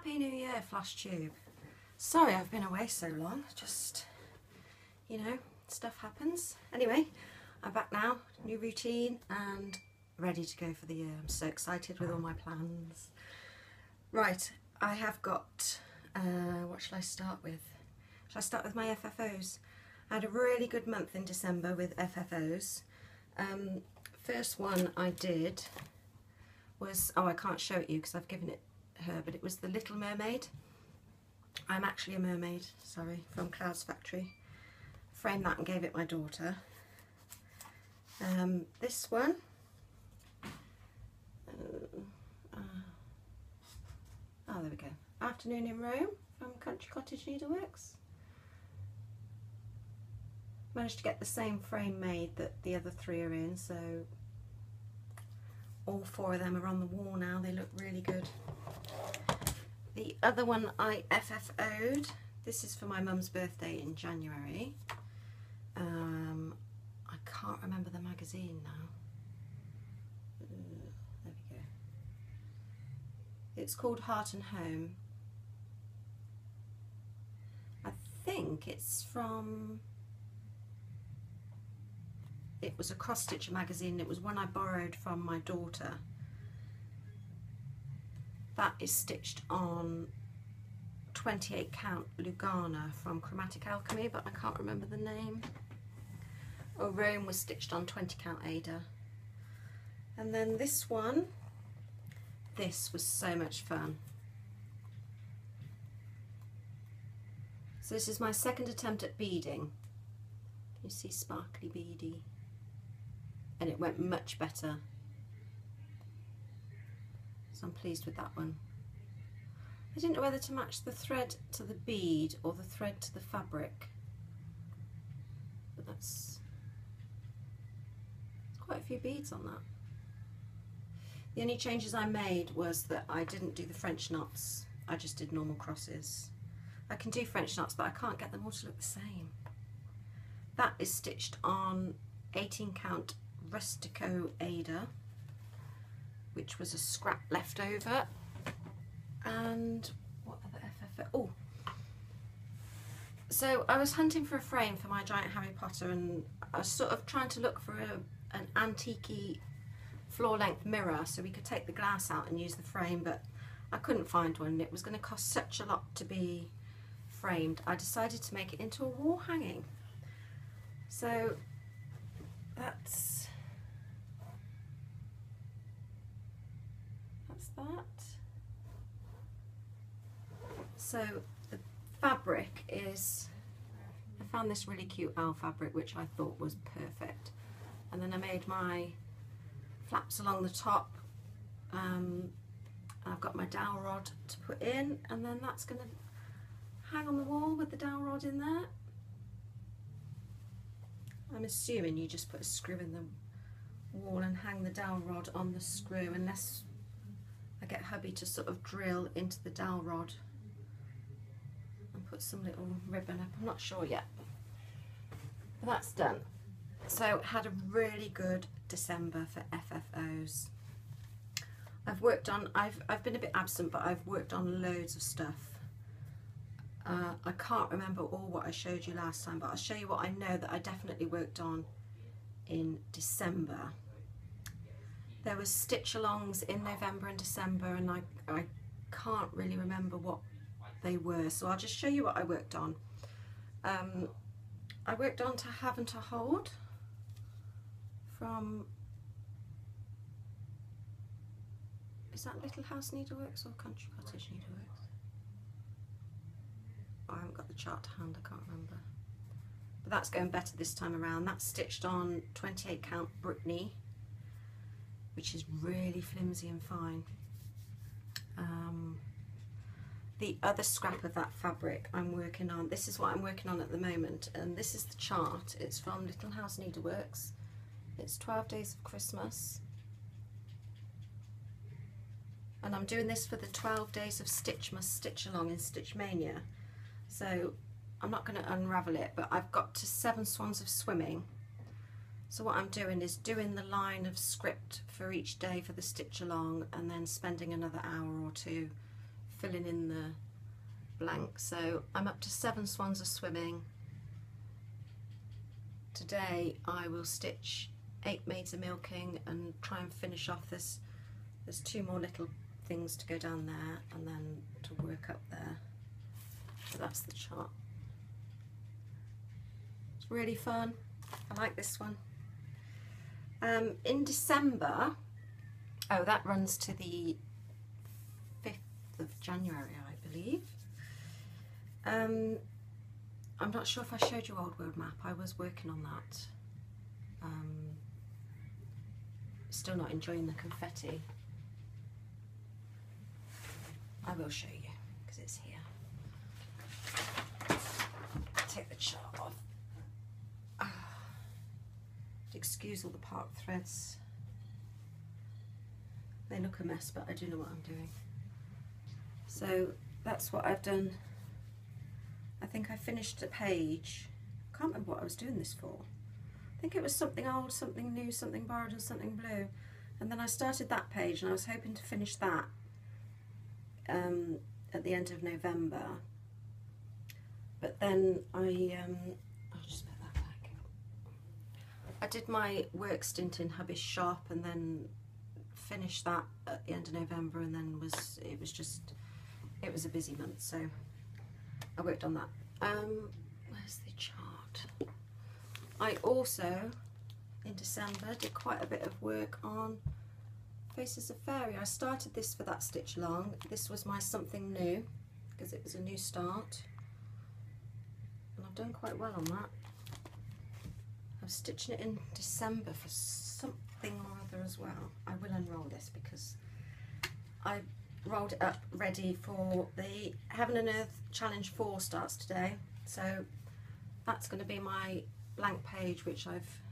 Happy New Year, Flosstube. Sorry I've been away so long, just, you know, stuff happens. Anyway, I'm back now, new routine and ready to go for the year. I'm so excited with all my plans. Right, I have got, what shall I start with? Shall I start with my FFOs? I had a really good month in December with FFOs. First one I did was, oh, I can't show it you because I've given it her, but it was the Little Mermaid. I'm actually a mermaid, sorry, from Clouds Factory. Framed that and gave it my daughter. This one, oh, there we go. Afternoon in Rome from Country Cottage Needleworks. Managed to get the same frame made that the other three are in, so all four of them are on the wall now. They look really good. The other one I FFO'd, this is for my mum's birthday in January. I can't remember the magazine now. There we go. It's called Heart and Home. I think it's from, it was a cross stitcher magazine. It was one I borrowed from my daughter. That is stitched on 28 count Lugana from Chromatic Alchemy, but I can't remember the name. Oh, Rome was stitched on 20 count Ada. And then this one, this was so much fun. So this is my second attempt at beading. You see sparkly beady. And it went much better. So I'm pleased with that one. I didn't know whether to match the thread to the bead or the thread to the fabric, but there's quite a few beads on that. The only changes I made was that I didn't do the French knots, I just did normal crosses. I can do French knots, but I can't get them all to look the same. That is stitched on 18 count Rustico Ada, which was a scrap left over. And what other FFO? Oh, so I was hunting for a frame for my giant Harry Potter, and I was sort of trying to look for an antique-y floor length mirror so we could take the glass out and use the frame, but I couldn't find one. It was going to cost such a lot to be framed. I decided to make it into a wall hanging. So that's that. So the fabric is, I found this really cute owl fabric which I thought was perfect, and then I made my flaps along the top. I've got my dowel rod to put in, and then that's going to hang on the wall with the dowel rod in there. I'm assuming you just put a screw in the wall and hang the dowel rod on the screw, unless I get hubby to sort of drill into the dowel rod and put some little ribbon up. I'm not sure yet, but that's done. So had a really good December for FFOs. I've worked on, I've been a bit absent, but I've worked on loads of stuff. I can't remember all what I showed you last time, but I'll show you what I know that I definitely worked on in December. There was stitch alongs in November and December, and I can't really remember what they were, so I'll just show you what I worked on. I worked on To Have and To Hold from, is that Little House Needleworks or Country Cottage Needleworks? I haven't got the chart to hand, I can't remember. But that's going better this time around. That's stitched on 28 count Brittany, which is really flimsy and fine. The other scrap of that fabric I'm working on, this is what I'm working on at the moment, and this is the chart. It's from Little House Needleworks. It's 12 Days of Christmas. And I'm doing this for the 12 Days of Stitch Must Stitch Along in Stitch Mania. So I'm not going to unravel it, but I've got to 7 swans of swimming. So what I'm doing is doing the line of script for each day for the stitch along, and then spending another hour or two filling in the blank. So I'm up to 7 swans of swimming. Today I will stitch 8 maids of milking and try and finish off this. There's 2 more little things to go down there and then to work up there. So that's the chart. It's really fun. I like this one. In December, oh, that runs to the 5th of January, I believe. I'm not sure if I showed you Old World Map. I was working on that. Still not enjoying the confetti. I will show you because it's here. Take the chart off. Excuse all the part threads. They look a mess, but I do know what I'm doing. So that's what I've done. I think I finished a page. I can't remember what I was doing this for. I think it was something old, something new, something borrowed and something blue. And then I started that page and I was hoping to finish that at the end of November. But then I'll just put that back. I did my work stint in hubby's shop and then finished that at the end of November, and then it was a busy month, so I worked on that. Where's the chart? I also in December did quite a bit of work on Faces of Fairy. I started this for that stitch along. This was my something new because it was a new start, and I've done quite well on that. I was stitching it in December for something or other as well. I will unroll this because I rolled it up ready for the Heaven and Earth Challenge 4 starts today. So that's going to be my blank page, which I've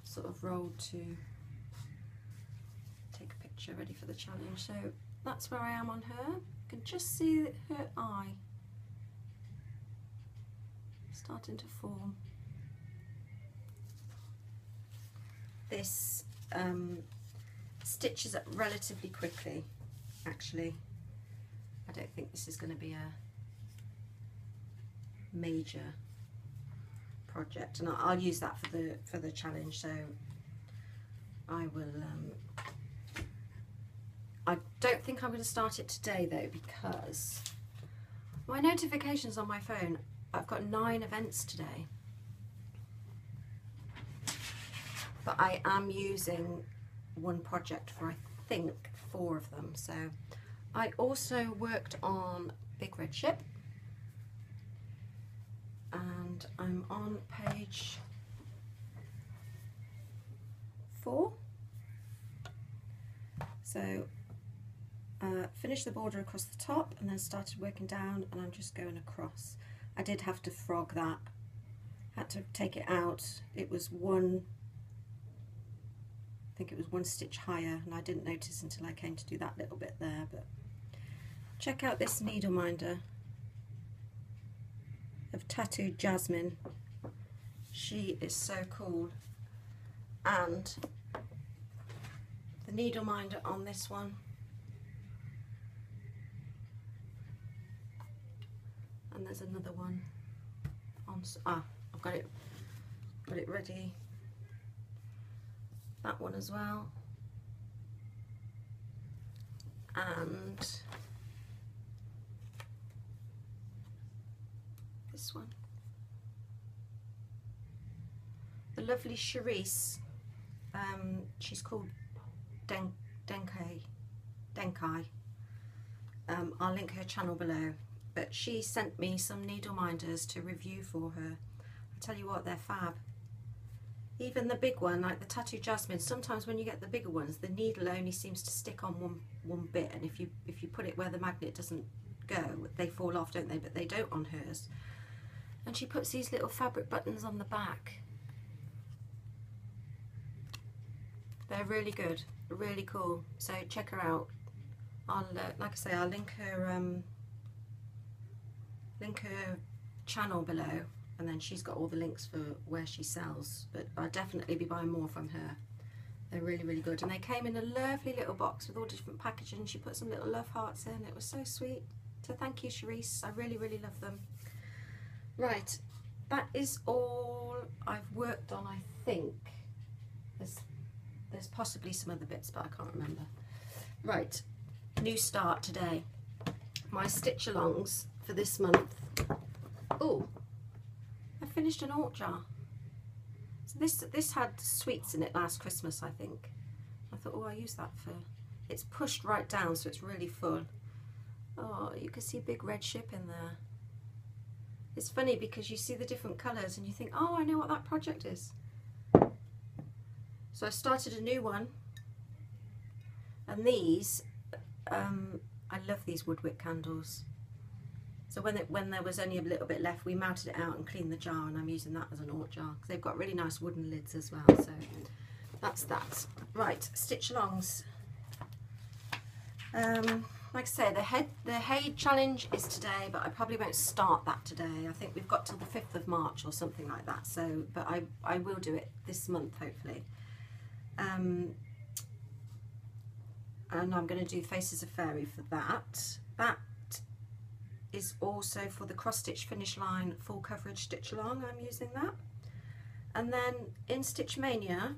sort of rolled to take a picture ready for the challenge. So that's where I am on her. You can just see her eye starting to form. This stitches up relatively quickly, actually. I don't think this is going to be a major project, and I'll use that for the challenge. So I will. I don't think I'm going to start it today though, because my notifications on my phone, I've got 9 events today. But I am using one project for, I think, 4 of them. So I also worked on Big Red Ship, and I'm on page 4. So finished the border across the top and then started working down, and I'm just going across. I did have to frog that, had to take it out. It was I think it was 1 stitch higher, and I didn't notice until I came to do that little bit there. But check out this needle minder of Tattooed Jasmine. She is so cool, and the needle minder on this one, and there's another one on. I've got it ready. That one as well, and this one. The lovely Charisse, she's called Denkai. I'll link her channel below, but she sent me some needle minders to review for her. I tell you what, they're fab. Even the big one, like the Tattooed Jasmine, sometimes when you get the bigger ones, the needle only seems to stick on one bit, and if you put it where the magnet doesn't go, they fall off, don't they? But they don't on hers. And she puts these little fabric buttons on the back. They're really good, really cool. So check her out. I'll, like I say, I'll link her channel below. And then she's got all the links for where she sells, but I'll definitely be buying more from her. They're really, really good. And they came in a lovely little box with all different packaging. She put some little love hearts in. It was so sweet. So thank you, Charisse. I really, really love them. Right, that is all I've worked on, I think. There's possibly some other bits, but I can't remember. Right, new start today. My stitch alongs for this month. Oh, I finished an ort jar. So this had sweets in it last Christmas, I think. I thought, oh, I'll use that for... It's pushed right down, so it's really full. Oh, you can see a big red ship in there. It's funny because you see the different colours and you think, oh, I know what that project is. So I started a new one. And these, I love these woodwick candles. So when there was only a little bit left, we melted it out and cleaned the jar, and I'm using that as an ort jar because they've got really nice wooden lids as well. So that's that. Right, stitch alongs. Like I say, the hay challenge is today, but I probably won't start that today. I think we've got till the 5th of March or something like that. So, but I will do it this month hopefully. And I'm going to do Faces of Fairy for that. That is also for the cross stitch finish line full coverage stitch along. I'm using that. And then in Stitch Mania,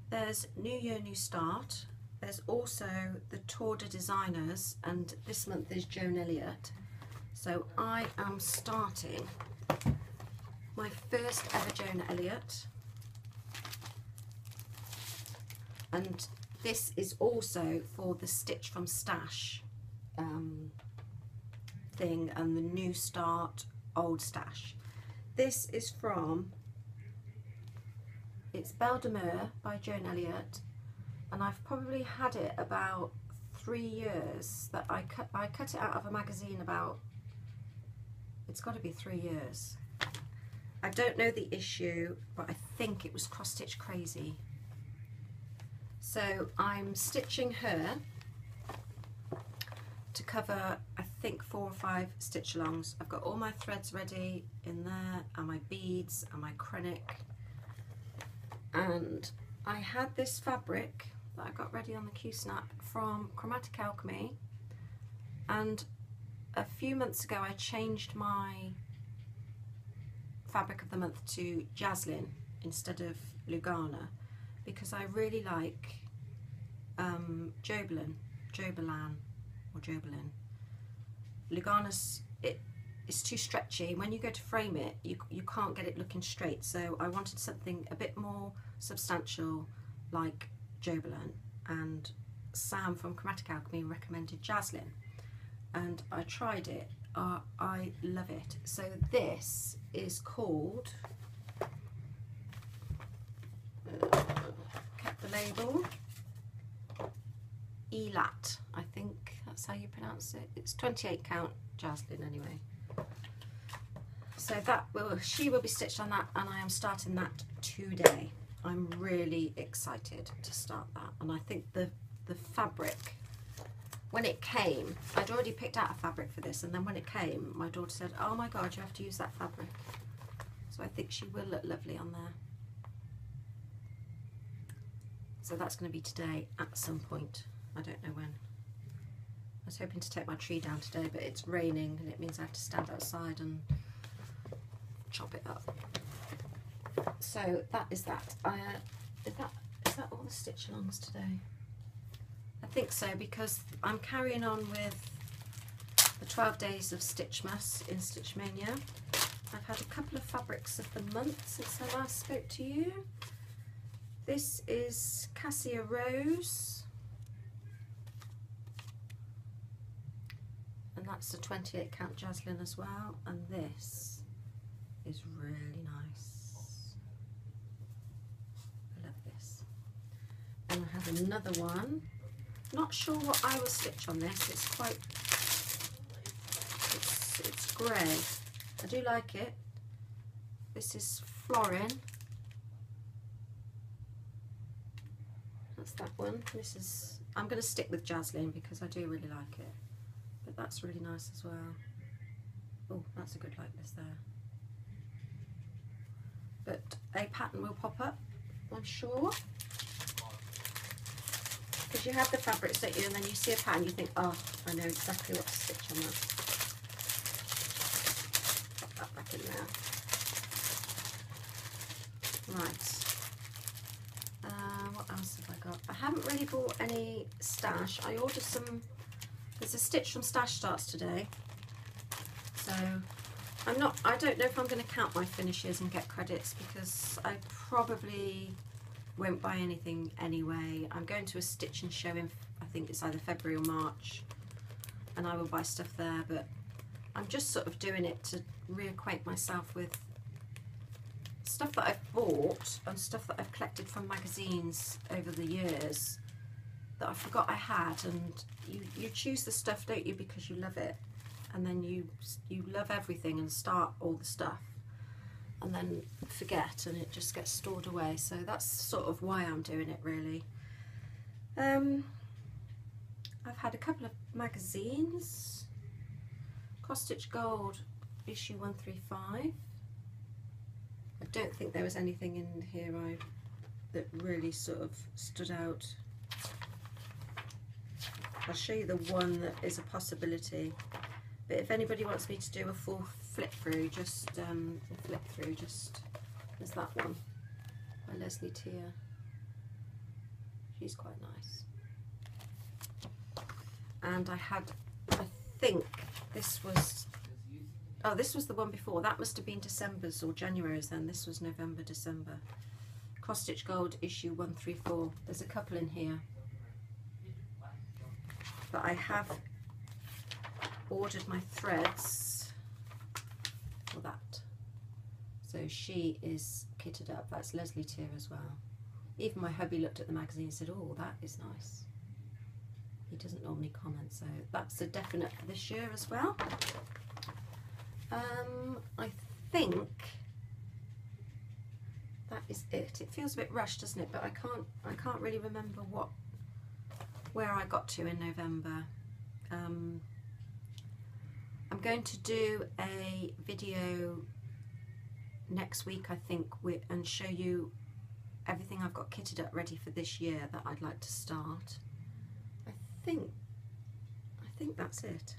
there's New Year, New Start. There's also the Tour de Designers, and this month is Joan Elliott. So I am starting my first ever Joan Elliott. And this is also for the Stitch from Stash thing and the New Start Old Stash. This is from, it's Belle de Mer by Joan Elliott, and I've probably had it about 3 years. That I cut it out of a magazine about, it's got to be 3 years. I don't know the issue, but I think it was Cross Stitch Crazy. So I'm stitching her to cover, I think, 4 or 5 stitch alongs. I've got all my threads ready in there, and my beads and my krennic. And I had this fabric that I got ready on the Q-Snap from Chromatic Alchemy, and a few months ago I changed my fabric of the month to Jaslyn instead of Lugana, because I really like Jobelan. Lugana's, it's too stretchy. When you go to frame it, you can't get it looking straight. So I wanted something a bit more substantial like Jobelan, and Sam from Chromatic Alchemy recommended Jaslyn, and I tried it. I love it. So this is called, kept the label, Elat, I think that's how you pronounce it. It's 28 count Jaslyn anyway. So she will be stitched on that, and I am starting that today. I'm really excited to start that, and I think the fabric, when it came, I'd already picked out a fabric for this, and then when it came, my daughter said, oh my god, you have to use that fabric. So I think she will look lovely on there. So that's going to be today at some point. I don't know when. I was hoping to take my tree down today, but it's raining and it means I have to stand outside and chop it up. So that is that. Is that all the stitch alongs today? I think so, because I'm carrying on with the 12 days of Stitchmas in Stitch Mania. I've had a couple of fabrics of the month since I last spoke to you. This is Cassia Rose, and that's the 28 count Jaslyn as well, and this is really nice. I love this. And I have another one. Not sure what I will stitch on this. It's quite, it's grey. I do like it. This is Florin. That's that one. This is, I'm going to stick with Jaslyn because I do really like it. But that's really nice as well. Oh, that's a good likeness there. But a pattern will pop up, I'm sure. Because you have the fabrics, don't you, and then you see a pattern, you think, oh, I know exactly what to stitch on that. Pop that back in there. Right. What else have I got? I haven't really bought any stash. I ordered some, there's a stitch from Stash Starts today. So I don't know if I'm going to count my finishes and get credits, because I probably won't buy anything anyway. I'm going to a stitch and show in, I think it's either February or March, and I will buy stuff there, but I'm just sort of doing it to reacquaint myself with stuff that I've bought and stuff that I've collected from magazines over the years that I forgot I had. And you choose the stuff, don't you, because you love it, and then you love everything and start all the stuff and then forget, and it just gets stored away. So that's sort of why I'm doing it, really. I've had a couple of magazines. Cross Stitch Gold issue 135. I don't think there was anything in here that really sort of stood out. I'll show you the one that is a possibility, but if anybody wants me to do a full flip through, just there's that one by Leslie Tier. She's quite nice. And I think this was, oh, this was the one before. That must have been December's or January's then. This was November, December. Cross Stitch Gold issue 134. There's a couple in here. But I ordered my threads for that. So she is kitted up. That's Leslie Tier as well. Even my hubby looked at the magazine and said, oh, that is nice. He doesn't normally comment, so that's a definite for this year as well. I think that is it. It feels a bit rushed, doesn't it? But I can't really remember where I got to in November. I'm going to do a video next week, I think, and show you everything I've got kitted up ready for this year that I'd like to start. I think that's it.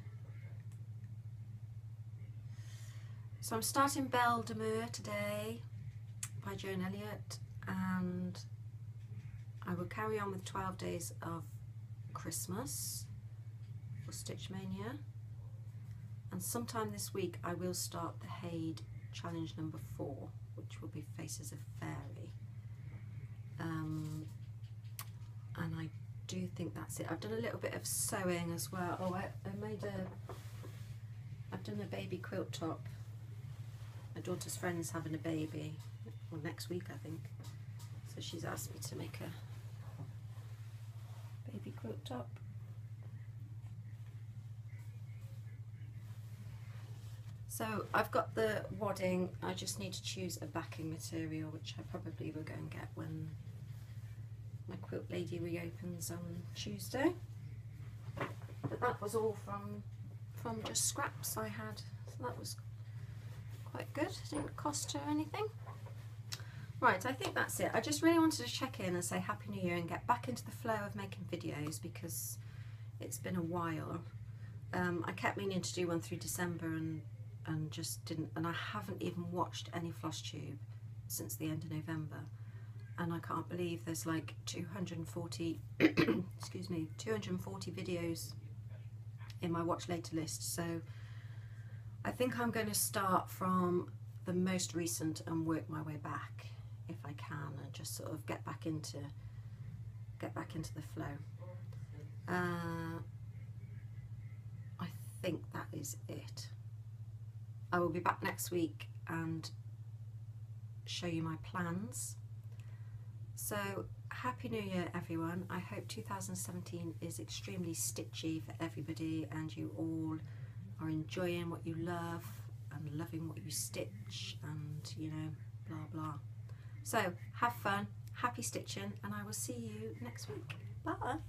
So I'm starting Belle de Mer today by Joan Elliott, and I will carry on with 12 Days of Christmas for Stitch Mania, and sometime this week I will start the Haid challenge number 4, which will be Faces of Fairy, and I do think that's it. I've done a little bit of sewing as well. Oh, I've done a baby quilt top. My daughter's friend's having a baby, well, next week I think, so she's asked me to make a baby quilt top. So I've got the wadding, I just need to choose a backing material, which I probably will go and get when my quilt lady reopens on Tuesday. But that was all from just scraps I had, so that was quite good. It didn't cost her anything. Right, I think that's it. I just really wanted to check in and say Happy New Year and get back into the flow of making videos, because it's been a while. I kept meaning to do one through December and just didn't, and I haven't even watched any Flosstube since the end of November, and I can't believe there's like 240 excuse me, 240 videos in my watch later list. So I think I'm going to start from the most recent and work my way back if I can, and just sort of get back into the flow. I think that is it. I will be back next week and show you my plans. So Happy New Year everyone. I hope 2017 is extremely stitchy for everybody, and you all are enjoying what you love and loving what you stitch, and you know, blah blah. So have fun, happy stitching, and I will see you next week. Bye.